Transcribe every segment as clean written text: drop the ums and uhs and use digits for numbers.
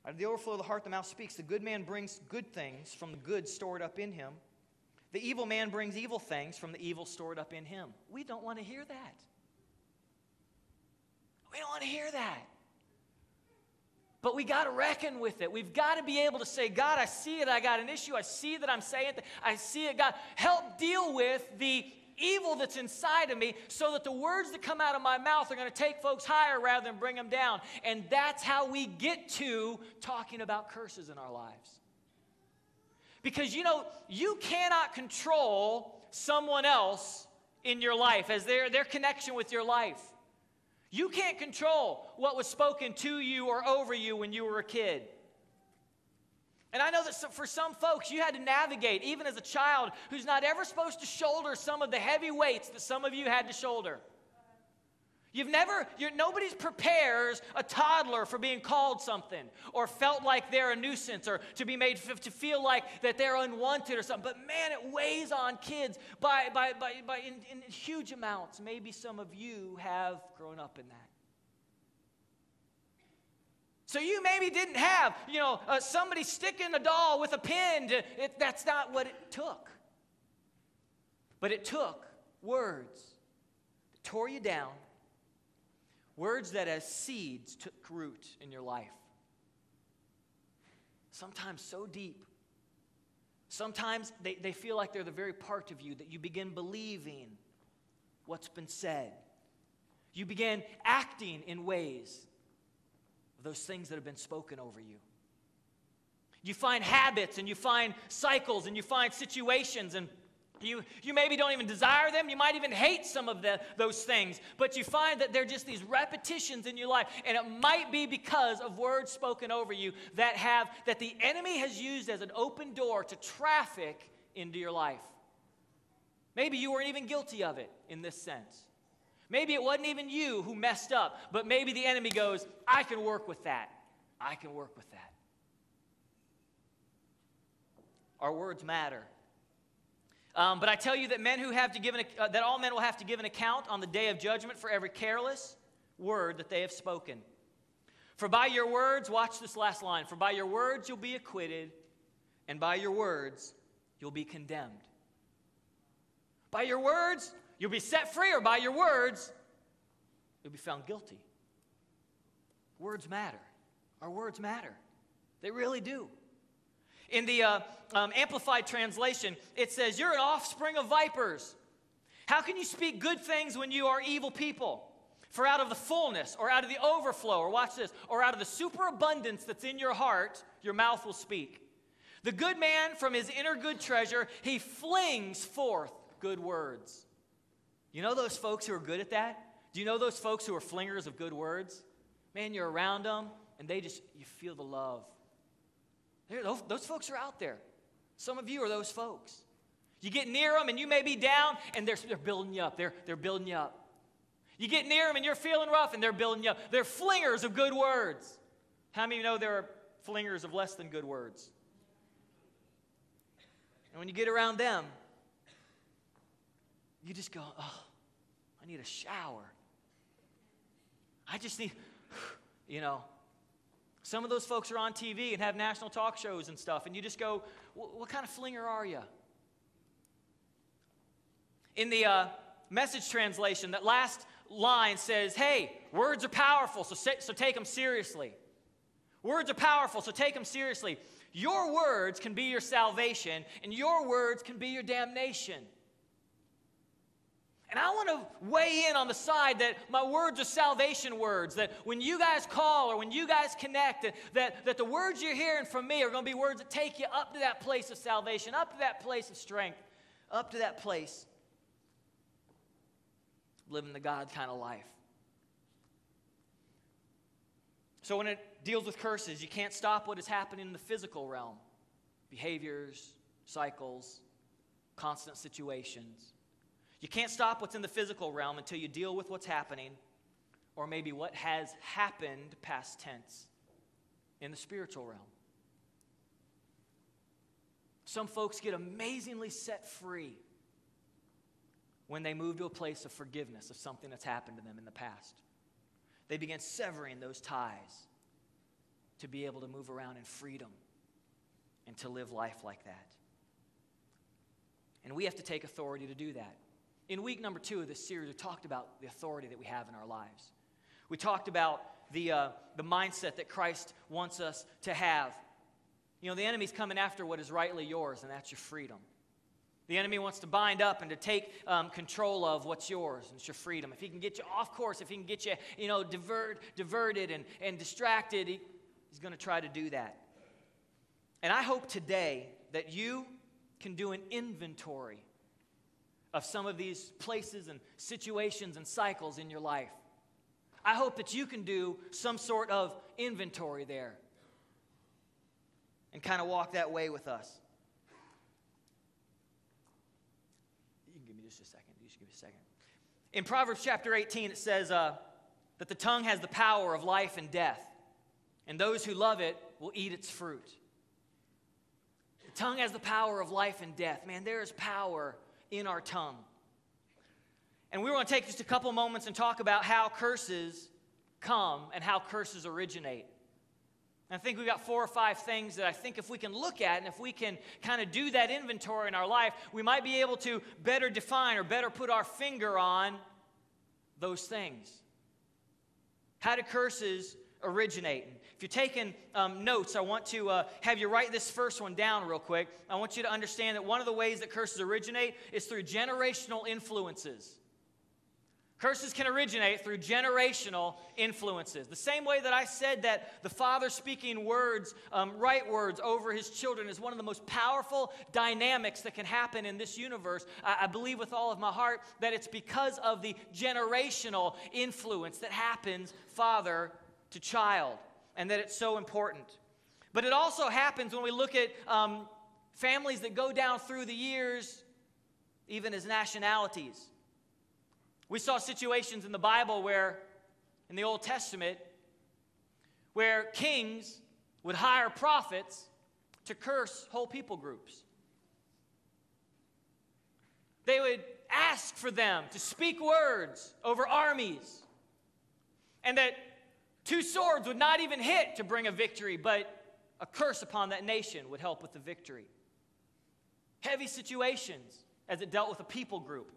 Out of the overflow of the heart, the mouth speaks. The good man brings good things from the good stored up in him. The evil man brings evil things from the evil stored up in him. We don't want to hear that. We don't want to hear that. But we got to reckon with it. We've got to be able to say, God, I see it. I got an issue. I see that I'm saying it. I see it. God, help deal with the evil that's inside of me so that the words that come out of my mouth are going to take folks higher rather than bring them down. And that's how we get to talking about curses in our lives. Because, you cannot control someone else in your life as their connection with your life. You can't control what was spoken to you or over you when you were a kid. And I know that for some folks, you had to navigate, even as a child who's not ever supposed to shoulder some of the heavy weights that some of you had to shoulder. Nobody prepares a toddler for being called something or felt like they're a nuisance or to be made to feel like that they're unwanted or something. But man, it weighs on kids in huge amounts. Maybe some of you have grown up in that. So you maybe didn't have, somebody sticking a doll with a pin. That's not what it took. But it took words that tore you down. Words that as seeds took root in your life. Sometimes so deep. Sometimes they feel like they're the very part of you that you begin believing what's been said. You begin acting in ways of those things that have been spoken over you. You find habits and you find cycles and you find situations and you maybe don't even desire them. You might even hate some of those things. But you find that they're just these repetitions in your life. And it might be because of words spoken over you that the enemy has used as an open door to traffic into your life. Maybe you weren't even guilty of it in this sense. Maybe it wasn't even you who messed up. But maybe the enemy goes, I can work with that. I can work with that. Our words matter. But I tell you that that all men will have to give an account on the day of judgment for every careless word that they have spoken. For by your words, watch this last line, for by your words you'll be acquitted, and by your words you'll be condemned. By your words you'll be set free, or by your words you'll be found guilty. Words matter. Our words matter. They really do. In the Amplified Translation, it says, you're an offspring of vipers. How can you speak good things when you are evil people? For out of the fullness, or out of the overflow, or watch this, or out of the superabundance that's in your heart, your mouth will speak. The good man, from his inner good treasure, he flings forth good words. You know those folks who are good at that? Do you know those folks who are flingers of good words? Man, you're around them, and you feel the love. Those folks are out there. Some of you are those folks. You get near them and you may be down and they're building you up. They're building you up. You get near them and you're feeling rough and they're building you up. They're flingers of good words. How many of you know there are flingers of less than good words? And when you get around them, you just go, oh, I need a shower. I just need, Some of those folks are on TV and have national talk shows and stuff, and you just go, what kind of flinger are you? In the Message translation, that last line says, hey, words are powerful, so take them seriously. Words are powerful, so take them seriously. Your words can be your salvation, and your words can be your damnation. And I want to weigh in on the side that my words are salvation words, that when you guys call or when you guys connect, that the words you're hearing from me are going to be words that take you up to that place of salvation, up to that place of strength, up to that place of living the God kind of life. So when it deals with curses, you can't stop what is happening in the physical realm. Behaviors, cycles, constant situations. You can't stop what's in the physical realm until you deal with what's happening, or maybe what has happened, past tense, in the spiritual realm. Some folks get amazingly set free when they move to a place of forgiveness of something that's happened to them in the past. They begin severing those ties to be able to move around in freedom and to live life like that. And we have to take authority to do that. In week number 2 of this series, we talked about the authority that we have in our lives. We talked about the mindset that Christ wants us to have. You know, the enemy's coming after what is rightly yours, and that's your freedom. The enemy wants to bind up and to take control of what's yours, and it's your freedom. If he can get you off course, if he can get you, diverted and distracted, he's going to try to do that. And I hope today that you can do an inventory of some of these places and situations and cycles in your life. I hope that you can do some sort of inventory there and kind of walk that way with us. You can give me just a second. You should give me a second. In Proverbs chapter 18, it says that the tongue has the power of life and death, and those who love it will eat its fruit. The tongue has the power of life and death. Man, there is power in our tongue. And we want to take just a couple moments and talk about how curses come and how curses originate. And I think we've got 4 or 5 things that I think if we can look at and if we can kind of do that inventory in our life, we might be able to better define or better put our finger on those things. How do curses originate? If you're taking notes, I want to have you write this first one down real quick. I want you to understand that one of the ways that curses originate is through generational influences. Curses can originate through generational influences. The same way that I said that the father speaking words, right words over his children is one of the most powerful dynamics that can happen in this universe. I believe with all of my heart that it's because of the generational influence that happens father to child, and that it's so important. But it also happens when we look at families that go down through the years, even as nationalities. We saw situations in the Bible where, in the Old Testament, where kings would hire prophets to curse whole people groups. They would ask for them to speak words over armies, and that 2 swords would not even hit to bring a victory, but a curse upon that nation would help with the victory. Heavy situations as it dealt with a people group.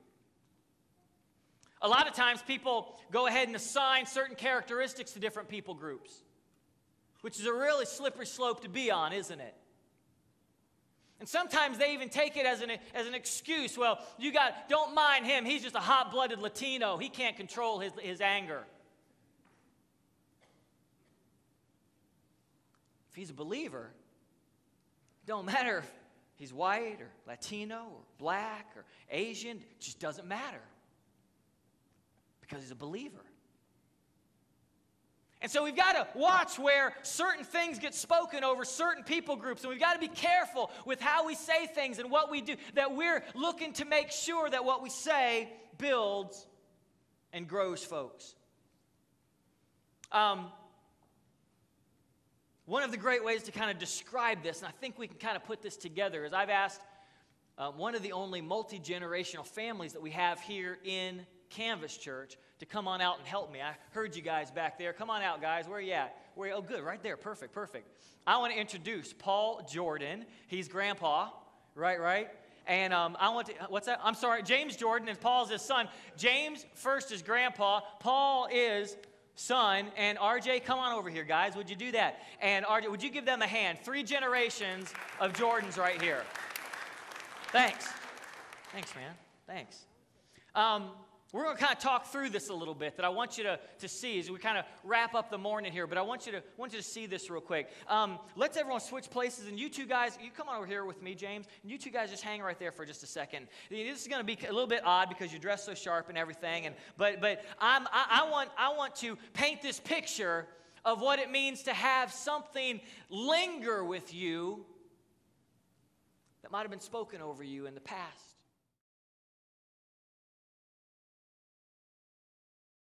A lot of times people go ahead and assign certain characteristics to different people groups, which is a really slippery slope to be on, isn't it? And sometimes they even take it as an excuse. Well, don't mind him. He's just a hot-blooded Latino. He can't control his anger. If he's a believer, it don't matter if he's white or Latino or black or Asian. It just doesn't matter. Because he's a believer. And so we've got to watch where certain things get spoken over certain people groups, and we've got to be careful with how we say things and what we do, that we're looking to make sure that what we say builds and grows folks. One of the great ways to kind of describe this, and I think we can kind of put this together, is I've asked one of the only multi-generational families that we have here in Canvas Church to come on out and help me. I heard you guys back there. Come on out, guys. Where are you at? Oh, good. Right there. Perfect. I want to introduce Paul Jordan. He's grandpa. Right. And I want to, what's that? I'm sorry. James Jordan, and Paul's his son. James first is grandpa. Paul is son. And RJ, come on over here, guys. Would you do that? And RJ, would you give them a hand? 3 generations of Jordans right here. Thanks, man. Thanks. We're going to kind of talk through this a little bit that I want you to see as we kind of wrap up the morning here. But I want you to see this real quick. Let's everyone switch places. And you 2 guys, you come on over here with me, James. And you 2 guys just hang right there for just a second. This is going to be a little bit odd because you dress so sharp and everything. But I want to paint this picture of what it means to have something linger with you that might have been spoken over you in the past.